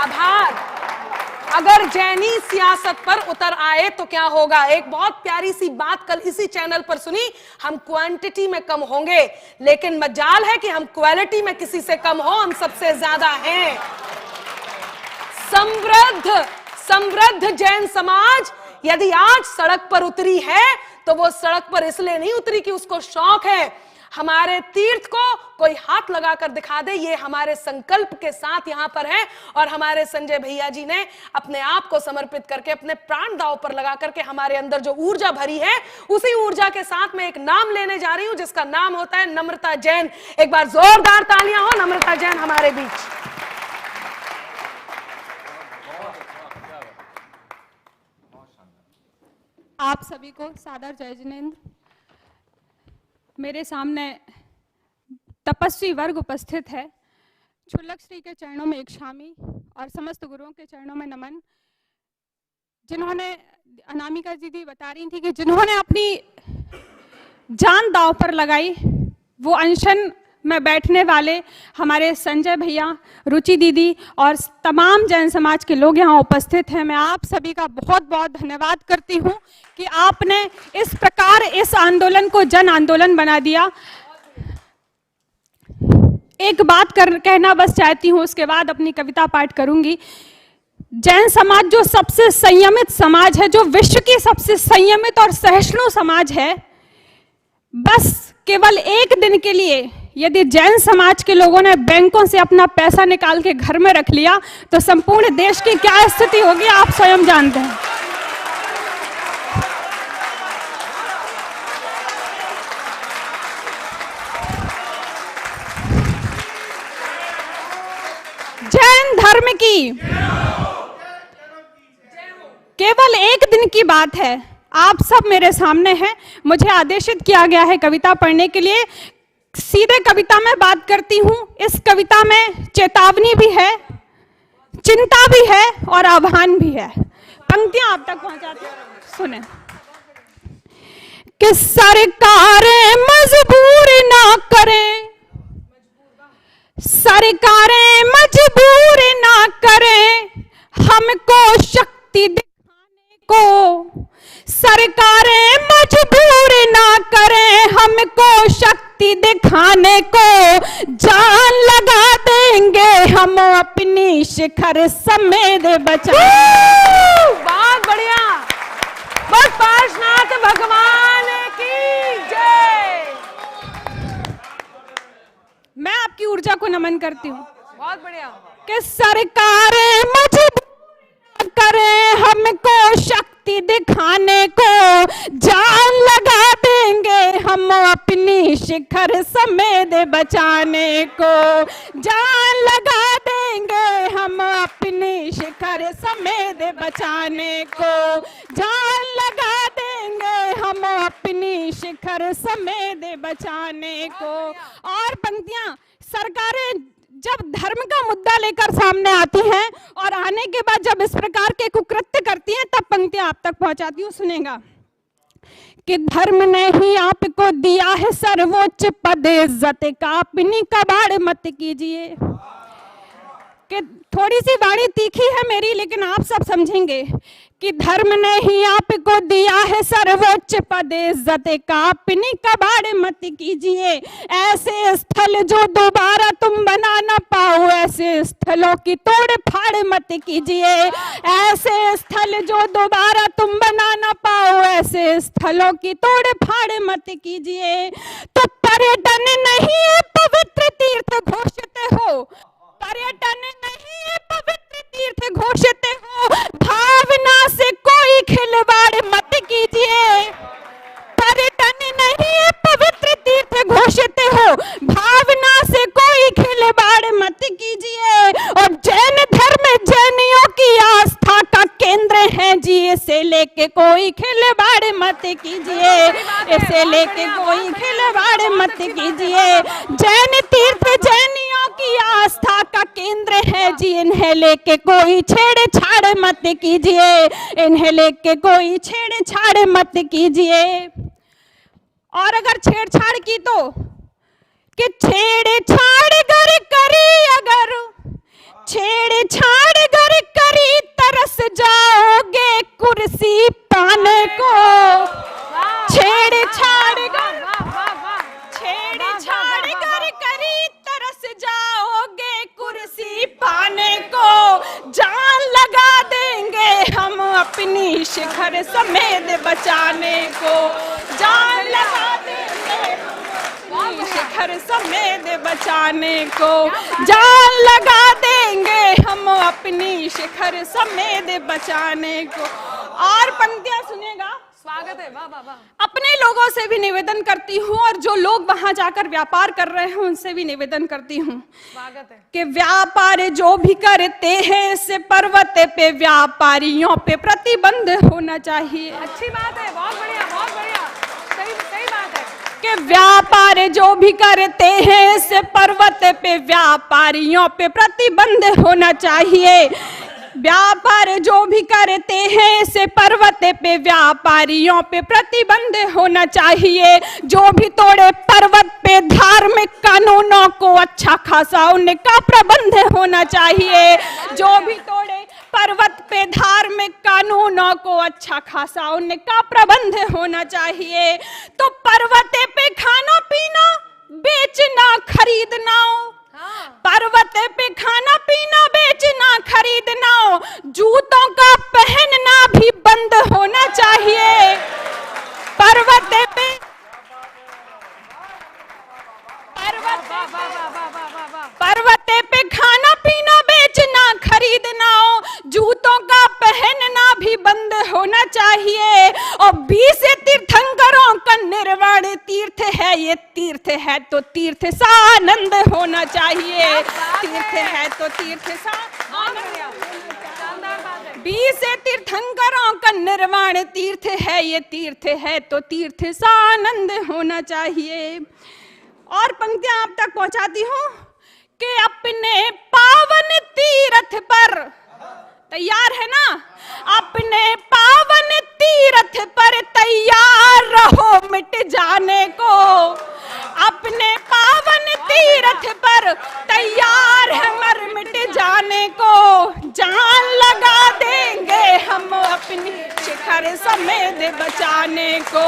आभार। अगर जैनी सियासत पर उतर आए तो क्या होगा? एक बहुत प्यारी सी बात कल इसी चैनल पर सुनी, हम क्वांटिटी में कम होंगे लेकिन मजाल है कि हम क्वालिटी में किसी से कम हो, हम सबसे ज्यादा हैं। समृद्ध जैन समाज यदि आज सड़क पर उतरी है तो वो सड़क पर इसलिए नहीं उतरी कि उसको शौक है। हमारे तीर्थ को कोई हाथ लगाकर दिखा दे, ये हमारे संकल्प के साथ यहां पर है। और हमारे संजय भैया जी ने अपने आप को समर्पित करके, अपने प्राण दांव पर लगा करके हमारे अंदर जो ऊर्जा भरी है, उसी ऊर्जा के साथ मैं एक नाम लेने जा रही हूं जिसका नाम होता है नम्रता जैन। एक बार जोरदार तालियां हो नम्रता जैन हमारे बीच। आप सभी को सादर जय जिनेंद्र। मेरे सामने तपस्वी वर्ग उपस्थित है। क्षुल्लक श्री के चरणों में एक शामी और समस्त गुरुओं के चरणों में नमन। जिन्होंने, अनामिका जी बता रही थी कि जिन्होंने अपनी जान दांव पर लगाई, वो अनशन में बैठने वाले हमारे संजय भैया, रुचि दीदी और तमाम जैन समाज के लोग यहाँ उपस्थित हैं। मैं आप सभी का बहुत बहुत धन्यवाद करती हूँ कि आपने इस प्रकार इस आंदोलन को जन आंदोलन बना दिया। एक बात कहना बस चाहती हूँ, उसके बाद अपनी कविता पाठ करूंगी। जैन समाज जो सबसे संयमित समाज है, जो विश्व की सबसे संयमित और सहिष्णु समाज है, बस केवल एक दिन के लिए यदि जैन समाज के लोगों ने बैंकों से अपना पैसा निकाल के घर में रख लिया तो संपूर्ण देश की क्या स्थिति होगी आप स्वयं जानते हैं। जैन धर्म की केवल एक दिन की बात है। आप सब मेरे सामने हैं, मुझे आदेशित किया गया है कविता पढ़ने के लिए। सीधे कविता में बात करती हूं। इस कविता में चेतावनी भी है, चिंता भी है और आह्वान भी है। पंक्तियां आप तक पहुंचाती हूं, सुने। कि सरकारें मजबूर ना करें, सरकारें मजबूर ना करें हमको शक्ति दिखाने को, सरकारें मजबूर ना करें हमको शक्ति दिखाने को, जान लगा देंगे हम अपनी शिखर समेत बचा। बहुत बढ़िया, बस पार्श्वनाथ भगवान की जय। मैं आपकी ऊर्जा को नमन करती हूँ। बहुत बढ़िया। कि सरकारें मजबूर करें हमको शक्ति दिखाने को, जान लगा देंगे हम अपनी शिखर समेत बचाने को, जान लगा देंगे हम अपनी शिखर समेत बचाने को, जान लगा देंगे हम अपनी शिखर समेत बचाने को। और पंक्तियां, सरकारें जब धर्म का मुद्दा लेकर सामने आती हैं और आने के बाद जब इस प्रकार के कुकृत्य करती हैं, तब पंक्तियां आप तक पहुंचाती हूँ, सुनेगा। कि धर्म ने ही आपको दिया है सर्वोच्च पद, इज्जत का अपनी कबाड़ मत कीजिए। कि थोड़ी सी वाणी तीखी है मेरी, लेकिन आप सब समझेंगे कि धर्म ने ही आपको दिया है सर्वोच्च पद, इज्जत का अपनी कबाड़ मत कीजिए। ऐसे स्थल जो दोबारा तुम बना न पाओ, ऐसे स्थलों की तोड़ फाड़ मत कीजिए। ऐसे स्थल जो दोबारा तुम बना न पाओ, ऐसे स्थलों की तोड़ फाड़ मत कीजिए। तो पर्यटन नहीं है पवित्र तीर्थ घोषित हो, पर्यटन नहीं है पवित्र तीर्थ घोषित हो, भावना से कोई खिलवाड़ मत कीजिए। पर्यटन नहीं है पवित्र तीर्थ घोषित हो, भावना से कोई खिलवाड़ मत कीजिए। और जैन धर्म जैनियों की आस्था का केंद्र है जी, इसे लेके कोई खिलवाड़ मत कीजिए, इसे लेके कोई खिलवाड़ मत कीजिए। जैन तीर्थ जैनियों की आस्था का केंद्र है जी, इन्हें लेके कोई छेड़छाड़ मत कीजिए, इन्हें लेके कोई छेड़छाड़ मत कीजिए। और अगर छेड़छाड़ की तो कि छेड़छाड़ गर करी, अगर छेड़छाड़ गर को छेड़छाड़ वाह, वाह, वाह, वाह। छेड़छाड़ कर करी तरस जाओगे कुर्सी पाने को, जान लगा देंगे हम अपनी शिखर समेत बचाने को, जान लगा देंगे अपनी शिखर समेत बचाने को, जान लगा देंगे हम अपनी शिखर समेत बचाने को। और पंक्तियां सुनेगा। स्वागत है, वाह वाह वाह। अपने लोगों से भी निवेदन करती हूँ और जो लोग वहां जाकर व्यापार कर रहे हैं उनसे भी निवेदन करती हूँ स्वागत है। कि व्यापार जो भी करते हैं इससे पर्वत पे व्यापारियों पे प्रतिबंध होना चाहिए। अच्छी बात है, बहुत बढ़िया, बहुत बढ़िया, सही सही बात है। कि व्यापार जो भी करते हैं इससे पर्वत पे व्यापारियों पे प्रतिबंध होना चाहिए। व्यापार जो भी करते हैं इससे पर्वत पे व्यापारियों पे प्रतिबंध होना चाहिए। जो भी तोड़े पर्वत पे धार्मिक कानूनों को अच्छा खासा उनका प्रबंध होना चाहिए। जो भी तोड़े पर्वत पे धार्मिक कानूनों को अच्छा खासा उनका प्रबंध होना चाहिए। तो पर्वत पे खाना पीना बेचना खरीदना, पर्वत पे खाना पीना बेचना खरीदना, जूतों का पहनना भी बंद होना चाहिए। पर्वत पे पर्वत पे खाना पीना बेचना खरीदना, जूतों का पहनना भी बंद होना चाहिए। और 20 तीर्थंकरों का निर्वाण तीर्थ है, ये तीर्थ है तो तीर्थ सा आनंद होना चाहिए। तीर्थ है तो तीर्थ सा आनंद। 20 तीर्थंकरों का निर्वाण तीर्थ है, ये तीर्थ है तो तीर्थ सा आनंद होना चाहिए। और पंक्तियां आप तक पहुंचाती हूँ कि अपने पावन तीर्थ पर, तैयार है ना, अपने पावन तीर्थ पर तैयार रहो मिट जाने को, अपने पावन तीर्थ पर तैयार है मर मिट जाने को, जान लगा देंगे हम अपनी शिखर समेत बचाने को,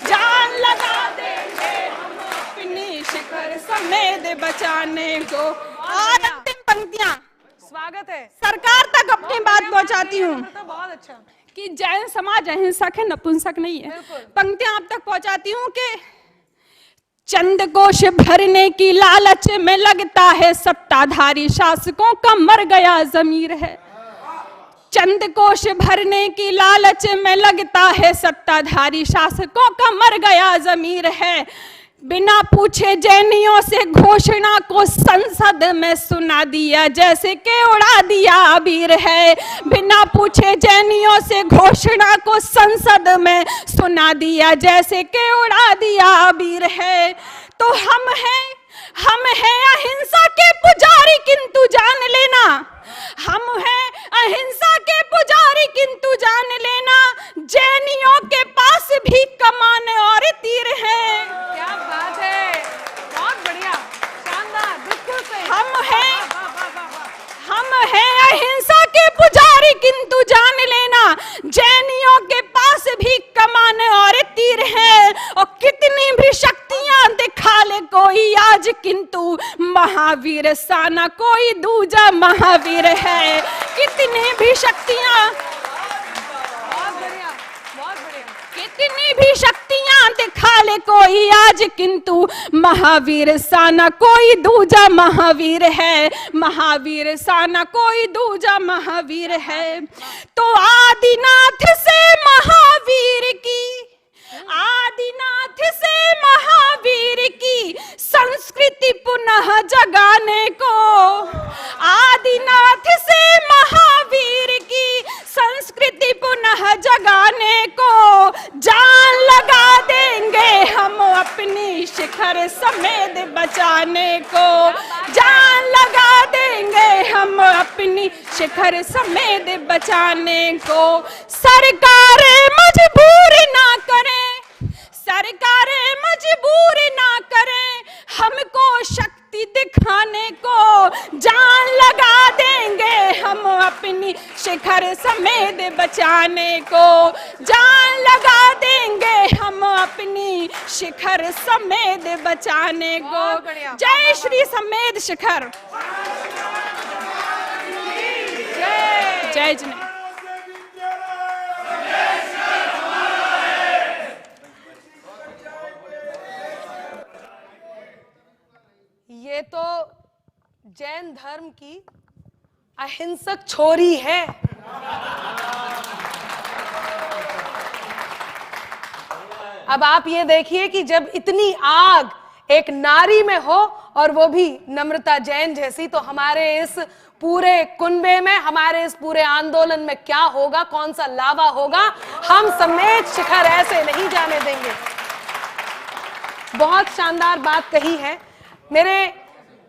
जान लगा देंगे हम अपनी शिखर समेत बचाने को। और अंतिम पंक्तियां, स्वागत है। सरकार तक अपनी बात पहुंचाती हूँ तो बहुत अच्छा। कि जैन समाज अहिंसक है, नपुंसक नहीं है। बिल्कुल। पंक्तियां आप तक पहुंचाती हूँ कि चंद कोश भरने की लालच में लगता है सत्ताधारी शासकों का मर गया ज़मीर है। चंद कोश भरने की लालच में लगता है सत्ताधारी शासकों का मर गया ज़मीर है। बिना पूछे जैनियों से घोषणा को संसद में सुना दिया जैसे कि उड़ा दिया अबीर है। बिना पूछे जैनियों से घोषणा को संसद में सुना दिया जैसे कि उड़ा दिया अबीर है। तो हम हैं अहिंसा के पुजारी किंतु जान लेना, हम हैं अहिंसा के पुजारी किंतु जान लेना, जैनियों के पास भी कमान और तीर है। क्या बात है, बहुत बढ़िया, शानदार, बिल्कुल सही। हम हैं अहिंसा के पुजारी किंतु जान लेना, जैनियों के पास भी कमान और तीर है। और कितनी भी शक्तियां दिखा ले कोई आज किंतु महावीर सा न कोई दूजा महावीर है। कितनी भी शक्तियां, बहुत बढ़िया, बहुत बढ़िया। कितनी भी शक्तियां दिखा ले कोई आज किंतु महावीर सा न कोई दूजा महावीर है। महावीर सा न कोई दूजा महावीर है। तो आदिनाथ से महावीर की, आदिनाथ से महावीर की संस्कृति पुनः जगाने को, आदिनाथ से महावीर की संस्कृति पुनः जगाने को, जान लगा देंगे हम अपनी शिखर समेत बचाने को, जान लगा देंगे हम अपनी शिखर समेत बचाने को। सरकारें मजबूर ना करें, सरकारें मजबूर ना करें हमको शक्ति दिखाने को, जान लगा दें देंगे हम अपनी शिखर समेत बचाने को, जान लगा देंगे हम अपनी शिखर समेत बचाने को। जय श्री समेत शिखर, जय जिनेन्द्र। ये तो जैन धर्म की अहिंसक छोरी है। अब आप ये देखिए कि जब इतनी आग एक नारी में हो और वो भी नम्रता जैन जैसी, तो हमारे इस पूरे कुनबे में, हमारे इस पूरे आंदोलन में क्या होगा, कौन सा लावा होगा, हम समेत शिखर ऐसे नहीं जाने देंगे। बहुत शानदार बात कही है। मेरे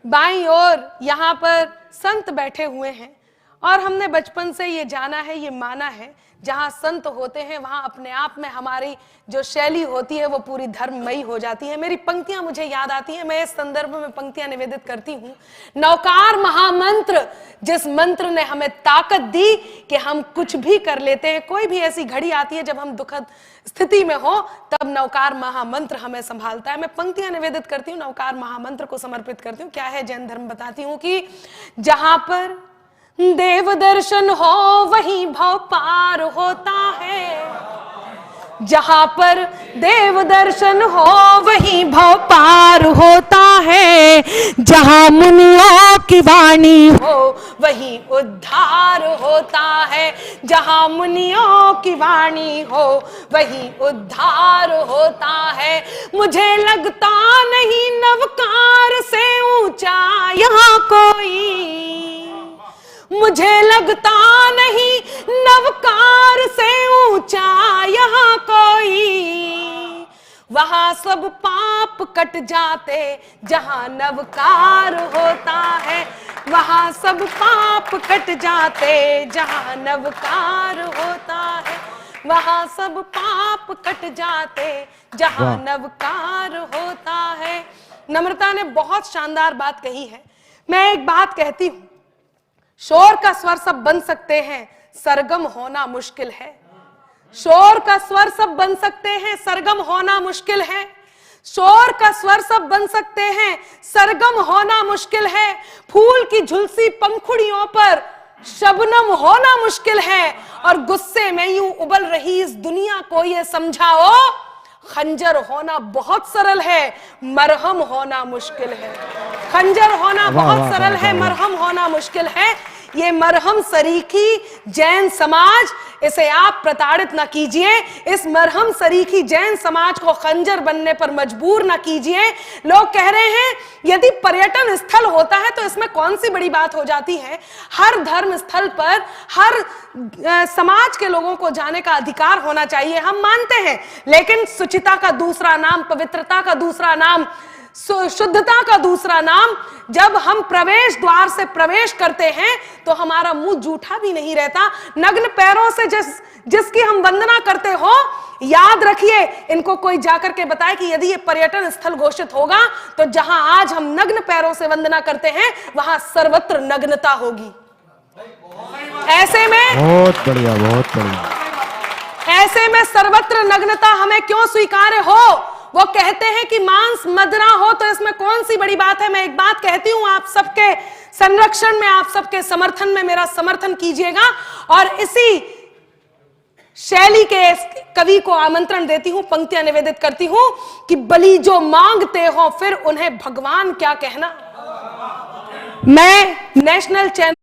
बाईं ओर यहाँ पर संत बैठे हुए हैं और हमने बचपन से ये जाना है, ये माना है, जहाँ संत होते हैं वहाँ अपने आप में हमारी जो शैली होती है वो पूरी धर्ममयी हो जाती है। मेरी पंक्तियां मुझे याद आती हैं, मैं इस संदर्भ में पंक्तियां निवेदित करती हूँ। नौकार महामंत्र, जिस मंत्र ने हमें ताकत दी कि हम कुछ भी कर लेते हैं। कोई भी ऐसी घड़ी आती है जब हम दुखद स्थिति में हो, तब नौकार महामंत्र हमें संभालता है। मैं पंक्तियां निवेदित करती हूँ, नौकार महामंत्र को समर्पित करती हूँ। क्या है जैन धर्म, बताती हूँ कि जहां पर देव दर्शन हो वहीं भव पार होता है, जहां पर देव दर्शन हो वहीं भव पार होता है, जहां मुनियों की वाणी हो वहीं उद्धार होता है, जहां मुनियों की वाणी हो वहीं उद्धार होता है। मुझे लगता नहीं नवकार से ऊंचा यहाँ कोई, मुझे लगता नहीं नवकार से ऊंचा यहाँ कोई, वहां सब पाप कट जाते जहां नवकार होता है, वहां सब पाप कट जाते जहां नवकार होता है, वहां सब पाप कट जाते जहां नवकार होता है। नम्रता ने बहुत शानदार बात कही है। मैं एक बात कहती हूं, शोर का स्वर सब बन सकते हैं, सरगम होना मुश्किल है। शोर का स्वर सब बन सकते हैं, सरगम होना मुश्किल है। शोर का स्वर सब बन सकते हैं, सरगम होना मुश्किल है। फूल की झुलसी पंखुड़ियों पर शबनम होना मुश्किल है। और गुस्से में यूं उबल रही इस दुनिया को ये समझाओ, खंजर होना बहुत सरल है, मरहम होना मुश्किल है। खंजर होना बहुत सरल है, मरहम होना मुश्किल है। ये मरहम सरीखी जैन समाज, इसे आप प्रताड़ित ना कीजिए। इस मरहम सरीखी जैन समाज को खंजर बनने पर मजबूर ना कीजिए। लोग कह रहे हैं यदि पर्यटन स्थल होता है तो इसमें कौन सी बड़ी बात हो जाती है। हर धर्म स्थल पर हर समाज के लोगों को जाने का अधिकार होना चाहिए, हम मानते हैं। लेकिन शुचिता का दूसरा नाम, पवित्रता का दूसरा नाम, शुद्धता का दूसरा नाम, जब हम प्रवेश द्वार से प्रवेश करते हैं तो हमारा मुंह जूठा भी नहीं रहता। नग्न पैरों से जिसकी हम वंदना करते हो, याद रखिए, इनको कोई जाकर के बताए कि यदि ये पर्यटन स्थल घोषित होगा तो जहां आज हम नग्न पैरों से वंदना करते हैं वहां सर्वत्र नग्नता होगी। ऐसे में बहुत बढ़िया, ऐसे में सर्वत्र नग्नता हमें क्यों स्वीकार्य हो। वो कहते हैं कि मांस मदरा हो तो इसमें कौन सी बड़ी बात है। मैं एक बात कहती हूं, आप सबके संरक्षण में, आप सबके समर्थन में मेरा समर्थन कीजिएगा। और इसी शैली के कवि को आमंत्रण देती हूं, पंक्तियां निवेदित करती हूं कि बलि जो मांगते हो फिर उन्हें भगवान क्या कहना। मैं नेशनल चैनल